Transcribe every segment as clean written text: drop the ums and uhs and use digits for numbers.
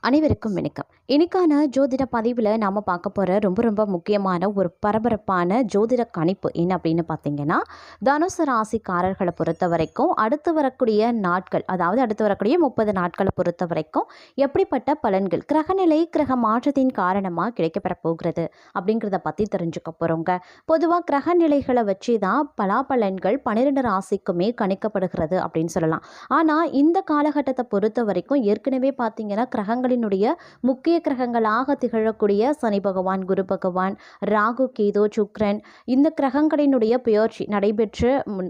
அனைவருக்கும் வணக்கம். இன்னைக்கான ஜோதிட பதிவில் நாம் பார்க்க போகிற ரொம்ப முக்கியமான ஒரு பரபரப்பான ஜோதிட கணிப்பு என்ன அப்படின்னு பார்த்தீங்கன்னா, தனுசு ராசிக்காரர்களை பொறுத்த வரைக்கும் அடுத்து வரக்கூடிய நாட்கள், அதாவது அடுத்து வரக்கூடிய 30 நாட்களை பொறுத்த வரைக்கும் எப்படிப்பட்ட பலன்கள் கிரகநிலை கிரக மாற்றத்தின் காரணமாக கிடைக்கப்பெற போகிறது அப்படிங்கிறத பற்றி தெரிஞ்சுக்க போகிறோங்க. பொதுவாக கிரகநிலைகளை வச்சு தான் பலாபலன்கள் 12 ராசிக்குமே கணிக்கப்படுகிறது அப்படின்னு சொல்லலாம். ஆனால் இந்த காலகட்டத்தை பொறுத்த வரைக்கும் ஏற்கனவே பார்த்தீங்கன்னா கிரகங்கள் முக்கிய கிரகங்களாக திகழக்கூடிய சனி பகவான், குரு பகவான், ராகு, கேது, சுக்கிரன் இந்த கிரகங்களினுடைய பெயர்ச்சி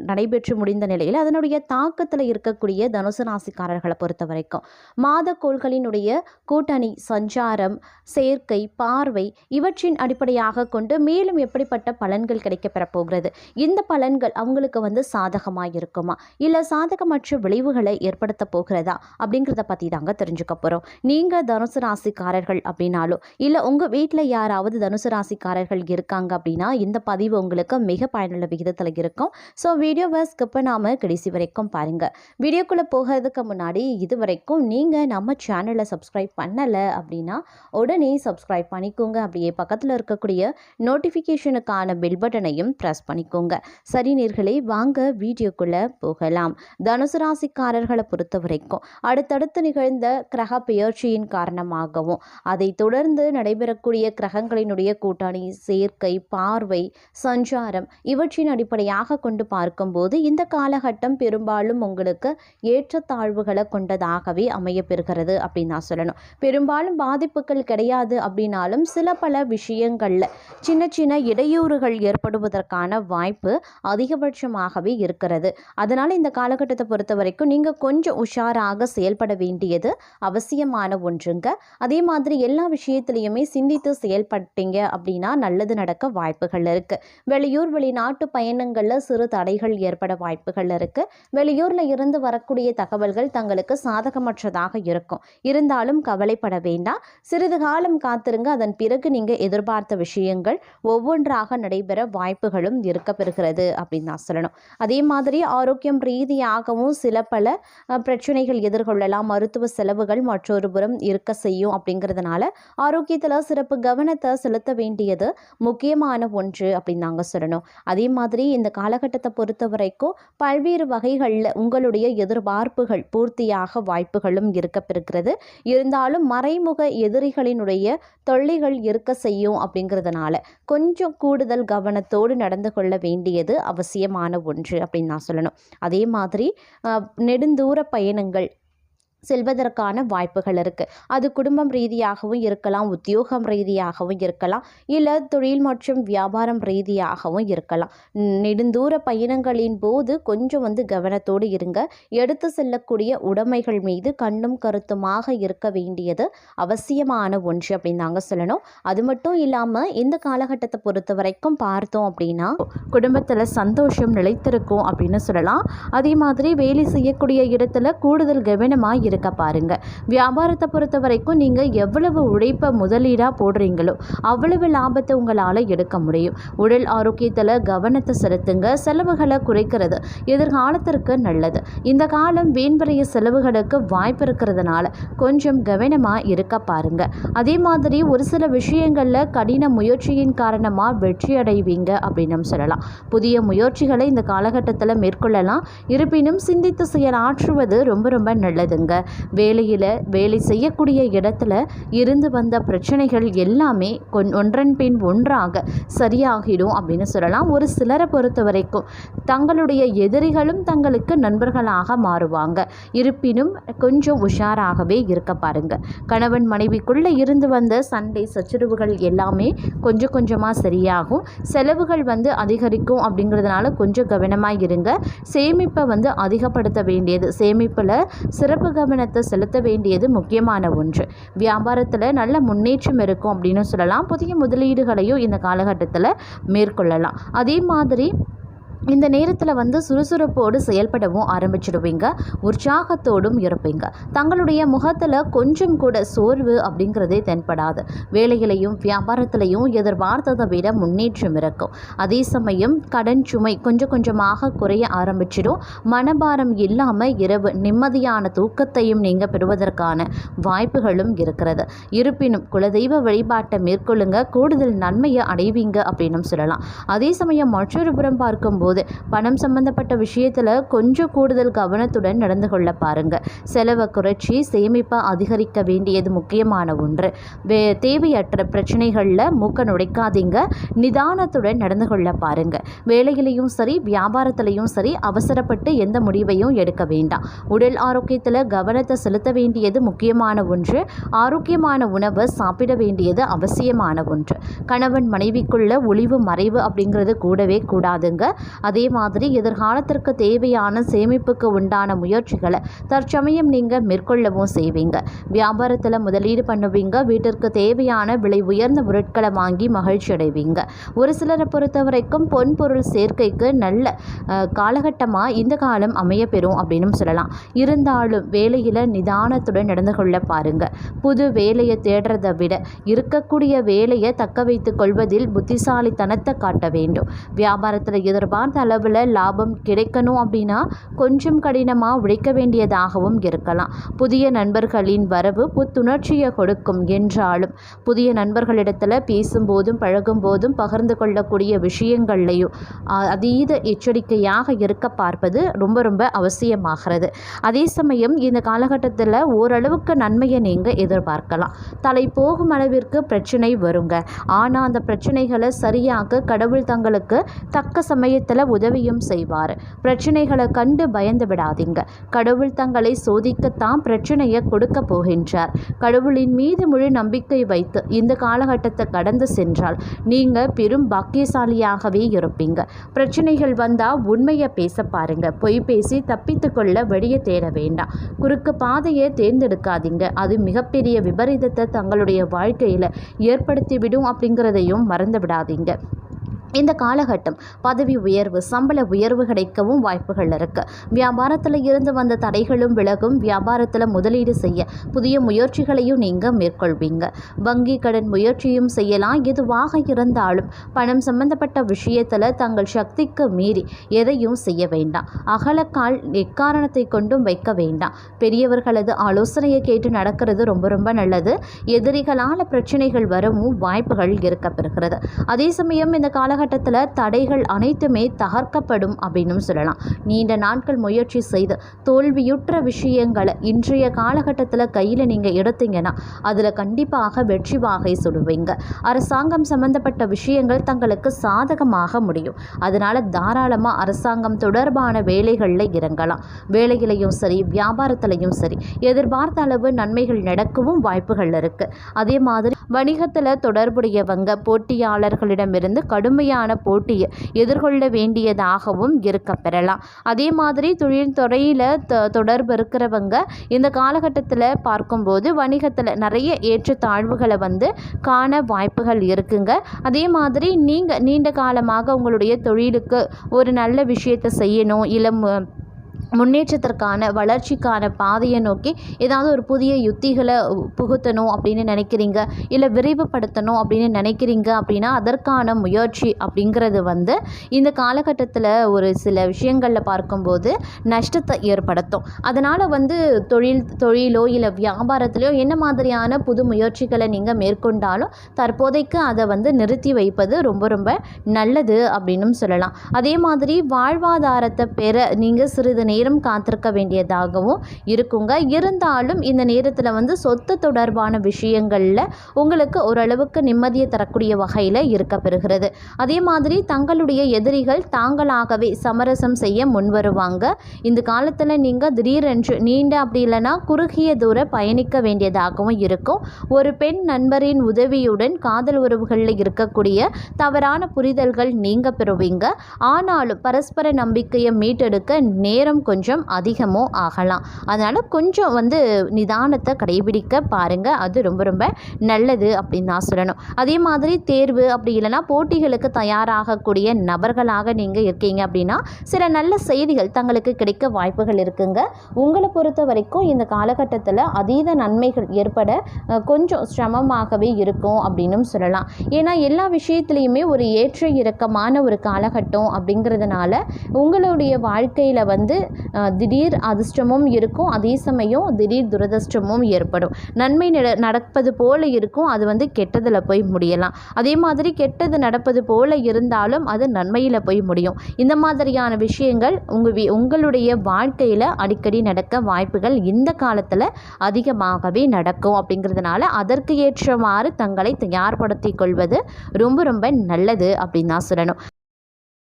நடைபெற்று முடிந்த நிலையில் அதனுடைய தாக்கத்தில் இருக்கக்கூடிய தனுசு ராசிக்காரர்களை பொறுத்த வரைக்கும் மாத கோள்களினுடைய கூட்டணி, சஞ்சாரம், சேர்க்கை, பார்வை இவற்றின் அடிப்படையாக கொண்டு மேலும் எப்படிப்பட்ட பலன்கள் கிடைக்கப்பெற போகிறது, இந்த பலன்கள் அவங்களுக்கு சாதகமாக இருக்குமா இல்லை சாதகமற்ற விளைவுகளை ஏற்படுத்த போகிறதா அப்படிங்கிறத பற்றி தாங்க தெரிஞ்சுக்க போகிறோம். நீங்கள் தனுசு ராசிக்காரர்கள் அப்படின்னாலோ இல்லை உங்கள் வீட்டில் யாராவது தனுசு ராசிக்காரர்கள் இருக்காங்க அப்படின்னா இந்த பதிவு உங்களுக்கு மிக பயனுள்ள விகிதத்தில் இருக்கும். ஸோ வீடியோவை ஸ்கிப் பண்ணாமல் கடைசி வரைக்கும் பாருங்கள். வீடியோக்குள்ளே போகிறதுக்கு முன்னாடி இது வரைக்கும் நீங்கள் நம்ம சேனலை சப்ஸ்கிரைப் பண்ணலை அப்படின்னா உடனே சப்ஸ்கிரைப் பண்ணிக்கோங்க. அப்படியே பக்கத்தில் இருக்கக்கூடிய நோட்டிஃபிகேஷனுக்கான பெல் பட்டனையும் ப்ரெஸ் பண்ணிக்கோங்க. சரி நேயர்களே, வாங்க வீடியோக்குள்ளே போகலாம். தனுசு ராசிக்காரர்களை பொறுத்த வரைக்கும் அடுத்தடுத்து நிகழ்ந்த கிரக பெயர்ச்சியின் காரணமாகவும் அதை தொடர்ந்து நடைபெறக்கூடிய கிரகங்களினுடைய கூட்டணி, சேர்க்கை, பார்வை, சஞ்சாரம் இவற்றின் அடிப்படையாக கொண்டு பார்க்கும்போது இந்த காலகட்டம் பெரும்பாலும் உங்களுக்கு ஏற்றத்தாழ்வுகளை கொண்டதாகவே அமையப்பெறுகிறது அப்படின்னு நான் சொல்லணும். பெரும்பாலும் பாதிப்புகள் கிடையாது அப்படின்னாலும் சில பல விஷயங்களில் சின்ன இடையூறுகள் ஏற்படுவதற்கான வாய்ப்பு அதிகபட்சமாகவே இருக்கிறது. அதனால் இந்த காலகட்டத்தை பொறுத்த வரைக்கும் நீங்கள் கொஞ்சம் உஷாராக செயல்பட வேண்டியது அவசியமான ஒன்றுங்க. அதே மாதிரி எல்லா விஷயத்திலையுமே சிந்தித்து செயல்பட்டீங்க அப்படின்னா நல்லது நடக்க வாய்ப்புகள் இருக்கு. வெளியூர் வெளிநாட்டு பயணங்களில் சிறு தடைகள் ஏற்பட வாய்ப்புகள் இருக்கு. வெளியூர்ல இருந்து வரக்கூடிய தகவல்கள் தங்களுக்கு சாதகமற்றதாக இருக்கும். இருந்தாலும் கவலைப்பட வேண்டாம். சிறிது காலம் காத்திருங்க. அதன் பிறகு நீங்க எதிர்பார்த்த விஷயங்கள் ஒவ்வொன்றாக நடைபெற வாய்ப்புகளும் இருக்க பெறுகிறது அப்படின்னு நான் சொல்லணும். அதே மாதிரி ஆரோக்கியம் ரீதியாகவும் சில பல பிரச்சனைகள் எதிர்கொள்ளலாம். மருத்துவ செலவுகள் மற்றொரு புறம் இருக்க செய்யும். அப்படிங்கிறதுனால ஆரோக்கியத்தில் சிறப்பு கவனத்தை செலுத்த வேண்டியது முக்கியமான ஒன்று அப்படின்னு நாங்கள் சொல்லணும். அதே மாதிரி இந்த காலகட்டத்தை பொறுத்த வரைக்கும் பல்வேறு வகைகளில் உங்களுடைய எதிர்பார்ப்புகள் பூர்த்தியாக வாய்ப்புகளும் இருக்க பெறுகிறது. இருந்தாலும் மறைமுக எதிரிகளினுடைய தொல்லைகள் இருக்க செய்யும். அப்படிங்கிறதுனால கொஞ்சம் கூடுதல் கவனத்தோடு நடந்து கொள்ள வேண்டியது அவசியமான ஒன்று அப்படின்னு நான் சொல்லணும். அதே மாதிரி நெடுந்தூர பயணங்கள் செல்வதற்கான வாய்ப்புகள் இருக்குது. அது குடும்பம் ரீதியாகவும் இருக்கலாம், உத்தியோகம் ரீதியாகவும் இருக்கலாம், இல்லை தொழில் மற்றும் வியாபாரம் ரீதியாகவும் இருக்கலாம். நெடுந்தூர பயணங்களின் போது கொஞ்சம் கவனத்தோடு இருங்க. எடுத்து செல்லக்கூடிய உடைமைகள் மீது கண்ணும் கருத்துமாக இருக்க வேண்டியது அவசியமான ஒன்று அப்படின்னு நாங்கள் சொல்லணும். அது மட்டும் இல்லாமல் இந்த காலகட்டத்தை பொறுத்த வரைக்கும் பார்த்தோம் அப்படின்னா குடும்பத்தில் சந்தோஷம் நிலைத்திருக்கும் அப்படின்னு சொல்லலாம். அதே மாதிரி வேலை செய்யக்கூடிய இடத்துல கூடுதல் கவனமாக இருக்க பாருங்க. வியாபாரத்தை பொறுத்த வரைக்கும் நீங்க எவ்வளவு உழைப்பை முதலீடாக போடுறீங்களோ அவ்வளவு லாபத்தை உங்களால் எடுக்க முடியும். உடல் ஆரோக்கியத்தில் கவனத்தை செலுத்துங்க. செலவுகளை குறைக்கிறது எதிர்காலத்திற்கு நல்லது. இந்த காலம் வீண்வரைய செலவுகளுக்கு வாய்ப்பு இருக்கிறதுனால கொஞ்சம் கவனமாக இருக்க பாருங்க. அதே மாதிரி ஒரு சில விஷயங்களில் கடின முயற்சியின் காரணமாக வெற்றி அடைவீங்க அப்படின்னு சொல்லலாம். புதிய முயற்சிகளை இந்த காலகட்டத்தில் மேற்கொள்ளலாம். இருப்பினும் சிந்தித்து செயலாற்றுவது ரொம்ப நல்லதுங்க. வேலை செய்யக்கூடிய இடத்துல இருந்து வந்த பிரச்சனைகள் எல்லாமே ஒன்றன் பின் ஒன்றாக சரியாகிடும் அப்படின்னு சொல்லலாம். ஒரு சிலரை பொறுத்த வரைக்கும் தங்களுடைய எதிரிகளும் தங்களுக்கு நண்பர்களாக மாறுவாங்க. இருப்பினும் கொஞ்சம் உஷாராகவே இருக்க பாருங்க. கணவன் மனைவிக்குள்ள இருந்து வந்த சண்டை சச்சரவுகள் எல்லாமே கொஞ்சமாக சரியாகும். செலவுகள் அதிகரிக்கும். அப்படிங்கிறதுனால கொஞ்சம் கவனமாக இருங்க. சேமிப்பை அதிகப்படுத்த வேண்டியது, சேமிப்பில் சிறப்பு கவனத்தை செலுத்த வேண்டியது முக்கியமான ஒன்று. வியாபாரத்தில் நல்ல முன்னேற்றம் இருக்கும் அப்படின்னு சொல்லலாம். புதிய முதலீடுகளையும் இந்த காலகட்டத்தில் மேற்கொள்ளலாம். அதே மாதிரி இந்த நேரத்தில் வந்து சுறுசுறுப்போடு செயல்படவும் ஆரம்பிச்சிடுவீங்க. உற்சாகத்தோடும் இருப்பீங்க. தங்களுடைய முகத்தில் கொஞ்சம் கூட சோர்வு அப்படிங்கிறதே தென்படாது. வேலையிலையும் வியாபாரத்திலையும் எதிர்பார்த்ததை விட முன்னேற்றம் இருக்கும். அதே சமயம் கடன் சுமை கொஞ்சம் கொஞ்சமாக குறைய ஆரம்பிச்சிடும். மனபாரம் இல்லாமல் இரவு நிம்மதியான தூக்கத்தையும் நீங்கள் பெறுவதற்கான வாய்ப்புகளும் இருக்கிறது. இருப்பினும் குலதெய்வ வழிபாட்டை மேற்கொள்ளுங்க, கூடுதல் நன்மையை அடைவீங்க அப்படின்னு சொல்லலாம். அதே சமயம் மற்றொரு புறம் பார்க்கும்போது பணம் சம்பந்தப்பட்ட விஷயத்தில் கொஞ்சம் கூடுதல் கவனத்துடன் நடந்து கொள்ள பாருங்க. செலவை குறைச்சி சேமிப்பை அதிகரிக்க வேண்டியது முக்கியமான ஒன்று. தேவையற்ற பிரச்சனைகளில் மூக்க நுழைக்காதீங்க. நிதானத்துடன் நடந்து கொள்ள பாருங்க. வேலையிலையும் சரி வியாபாரத்திலையும் சரி அவசரப்பட்டு எந்த முடிவையும் எடுக்க வேண்டாம். உடல் ஆரோக்கியத்தில் கவனத்தை செலுத்த வேண்டியது முக்கியமான ஒன்று. ஆரோக்கியமான உணவை சாப்பிட வேண்டியது அவசியமான ஒன்று. கணவன் மனைவிக்குள்ள ஒளிவு மறைவு அப்படிங்கிறது கூடவே கூடாதுங்க. அதே மாதிரி எதிர்காலத்திற்கு தேவையான சேமிப்புக்கு உண்டான முயற்சிகளை தற்சமயம் நீங்கள் மேற்கொள்ளவும் செய்வீங்க. வியாபாரத்தில் முதலீடு பண்ணுவீங்க. வீட்டிற்கு தேவையான விலை உயர்ந்த பொருட்களை வாங்கி மகிழ்ச்சி அடைவீங்க. ஒரு சிலரை பொறுத்த வரைக்கும் பொன் பொருள் சேர்க்கைக்கு நல்ல காலகட்டமாக இந்த காலம் அமைய பெறும் அப்படின்னு சொல்லலாம். இருந்தாலும் வேலையில் நிதானத்துடன் நடந்து கொள்ள பாருங்க. புது வேலையை தேடுறதை விட இருக்கக்கூடிய வேலையை தக்க வைத்துக் கொள்வதில் புத்திசாலித்தனத்தை காட்ட வேண்டும். வியாபாரத்தில் எதிர்பார்த்த அளவில் லாபம் கிடைக்கணும் அப்படின்னா கொஞ்சம் கடினமாக உழைக்க வேண்டியதாகவும் இருக்கலாம். புதிய நண்பர்களின் வரவு புத்துணர்ச்சியை கொடுக்கும் என்றாலும் புதிய நண்பர்களிடத்தில் பேசும்போதும் பழகும் போதும் பகிர்ந்து கொள்ளக்கூடிய விஷயங்கள்லையும் அதீத எச்சரிக்கையாக இருக்க பார்ப்பது ரொம்ப ரொம்ப அவசியமாகிறது. அதே சமயம் இந்த காலகட்டத்தில் ஓரளவுக்கு நன்மையை நீங்கள் எதிர்பார்க்கலாம். தலை போகும் அளவிற்கு பிரச்சனை வருங்க. ஆனால் அந்த பிரச்சனைகளை சரியாக கடவுள் தங்களுக்கு தக்க சமயத்தில் உதவியும் செய்வார். பிரச்சனைகளை கண்டு பயந்து விடாதீங்க. கடவுள் தங்களை சோதிக்கத்தான் பிரச்சனையை கொடுக்க போகின்றார். கடவுளின் மீது முழு நம்பிக்கை வைத்து இந்த காலகட்டத்தை கடந்து சென்றால் நீங்கள் பெரும் பாக்கியசாலியாகவே இருப்பீங்க. பிரச்சனைகள் வந்தால் உண்மையை பேச பாருங்க. பொய் பேசி தப்பித்து கொள்ள வழியை தேட வேண்டாம். குறுக்கு பாதையை தேர்ந்தெடுக்காதீங்க. அது மிகப்பெரிய விபரீதத்தை தங்களுடைய வாழ்க்கையில் ஏற்படுத்திவிடும் அப்படிங்கிறதையும் மறந்து விடாதீங்க. இந்த காலகட்டம் பதவி உயர்வு சம்பள உயர்வு கிடைக்கவும் வாய்ப்புகள் இருக்குது. வியாபாரத்தில் இருந்து வந்த தடைகளும் விலகும். வியாபாரத்தில் முதலீடு செய்ய புதிய முயற்சிகளையும் நீங்கள் மேற்கொள்வீங்க. வங்கி கடன் முயற்சியும் செய்யலாம். எதுவாக இருந்தாலும் பணம் சம்பந்தப்பட்ட விஷயத்தில் தங்கள் சக்திக்கு மீறி எதையும் செய்ய வேண்டாம். அகலக்கால் எக்காரணத்தை கொண்டும் வைக்க வேண்டாம். பெரியவர்களது ஆலோசனையை கேட்டு நடக்கிறது ரொம்ப ரொம்ப நல்லது. எதிரிகளால் பிரச்சனைகள் வரவும் வாய்ப்புகள் இருக்கப்பெறுகிறது. அதே சமயம் இந்த காலகட்டத்தில் தடைகள் அனைத்துமே தகர்க்கப்படும் அப்படின்னு சொல்லலாம். நீண்ட நாட்கள் முயற்சி செய்து தோல்வியுற்ற விஷயங்களை இன்றைய காலகட்டத்தில் கையில் நீங்கள் எடுத்தீங்கன்னா அதில் கண்டிப்பாக வெற்றி வாகை சுடுவீங்க. அரசாங்கம் சம்பந்தப்பட்ட விஷயங்கள் தங்களுக்கு சாதகமாக முடியும். அதனால் தாராளமாக அரசாங்கம் தொடர்பான வேலைகளில் இறங்கலாம். வேலையிலையும் சரி வியாபாரத்திலையும் சரி எதிர்பார்த்த அளவு நன்மைகள் நடக்கவும் வாய்ப்புகள் இருக்குது. அதே மாதிரி வணிகத்தில் தொடர்புடையவங்க போட்டியாளர்களிடமிருந்து கடுமையான போட்டியை எதிர்கொள்ள வேண்டியதாகவும் இருக்க பெறலாம். அதே மாதிரி தொழில்துறையில் தொடர்பு இருக்கிறவங்க இந்த காலகட்டத்தில் பார்க்கும்போது வணிகத்தில் நிறைய ஏற்றத்தாழ்வுகளை காண வாய்ப்புகள் இருக்குங்க. அதே மாதிரி நீங்கள் நீண்ட காலமாக உங்களுடைய தொழிலுக்கு ஒரு நல்ல விஷயத்தை செய்யணும், இல்லை முன்னேற்றத்திற்கான வளர்ச்சிக்கான பாதையை நோக்கி ஏதாவது ஒரு புதிய யுத்திகளை புகுத்தணும் அப்படின்னு நினைக்கிறீங்க, இல்லை விரைவுபடுத்தணும் அப்படின்னு நினைக்கிறீங்க அப்படின்னா அதற்கான முயற்சி அப்படிங்கிறது இந்த காலகட்டத்தில் ஒரு சில விஷயங்களில் பார்க்கும்போது நஷ்டத்தை ஏற்படுத்தும். அதனால் தொழிலோ இல்லை வியாபாரத்திலையோ என்ன மாதிரியான புது முயற்சிகளை நீங்கள் மேற்கொண்டாலும் தற்போதைக்கு அதை நிறுத்தி வைப்பது ரொம்ப ரொம்ப நல்லது அப்படின்னு சொல்லலாம். அதே மாதிரி வாழ்வாதாரத்தை பெற நீங்கள் சிறிது நேரம் காத்திருக்க வேண்டியதாகவும் இருக்குங்க. இருந்தாலும் இந்த நேரத்தில் சொத்து தொடர்பான விஷயங்களில் உங்களுக்கு ஓரளவுக்கு நிம்மதியை தரக்கூடிய வகையில் இருக்க பெறுகிறது. அதே மாதிரி தங்களுடைய எதிரிகள் தாங்களாகவே சமரசம் செய்ய முன்வருவாங்க. இந்த காலத்தில் நீங்கள் திடீரென்று நீண்ட அப்படி இல்லைன்னா குறுகிய தூர பயணிக்க வேண்டியதாகவும் இருக்கும். ஒரு பெண் நண்பரின் உதவியுடன் காதல் உறவுகளில் இருக்கக்கூடிய தவறான புரிதல்கள் நீங்க பெறுவீங்க. ஆனாலும் பரஸ்பர நம்பிக்கையை மீட்டெடுக்க நேரம் கொஞ்சம் அதிகமோ ஆகலாம். அதனால் கொஞ்சம் நிதானத்தை கடைபிடிக்க பாருங்கள். அது ரொம்ப ரொம்ப நல்லது அப்படின்னு தான் சொல்லணும். அதே மாதிரி தேர்வு அப்படி இல்லைனா போட்டிகளுக்கு தயாராகக்கூடிய நபர்களாக நீங்கள் இருக்கீங்க அப்படின்னா சில நல்ல செய்திகள் தங்களுக்கு கிடைக்க வாய்ப்புகள் இருக்குங்க. உங்களை பொறுத்த வரைக்கும் இந்த காலகட்டத்தில் அதீத நன்மைகள் ஏற்பட கொஞ்சம் சிரமமாகவே இருக்கும் அப்படின்னும் சொல்லலாம். ஏன்னா எல்லா விஷயத்துலையுமே ஒரு ஏற்ற இறக்கமான ஒரு காலகட்டம் அப்படிங்கிறதுனால உங்களுடைய வாழ்க்கையில் திடீர் அதிர்ஷ்டமும் இருக்கும், அதே சமயம் திடீர் துரதிர்ஷ்டமும் ஏற்படும். நன்மை நடப்பது போல இருக்கும், அது கெட்டதில் போய் முடியலாம். அதே மாதிரி கெட்டது நடப்பது போல இருந்தாலும் அது நன்மையில் போய் முடியும். இந்த மாதிரியான விஷயங்கள் உங்களுடைய வாழ்க்கையில் அடிக்கடி நடக்க வாய்ப்புகள் இந்த காலத்தில் அதிகமாகவே நடக்கும். அப்படிங்கிறதுனால அதற்கு ஏற்றவாறு தங்களை தயார்படுத்திக் கொள்வது ரொம்ப ரொம்ப நல்லது அப்படின்னு தான் சொல்லணும்.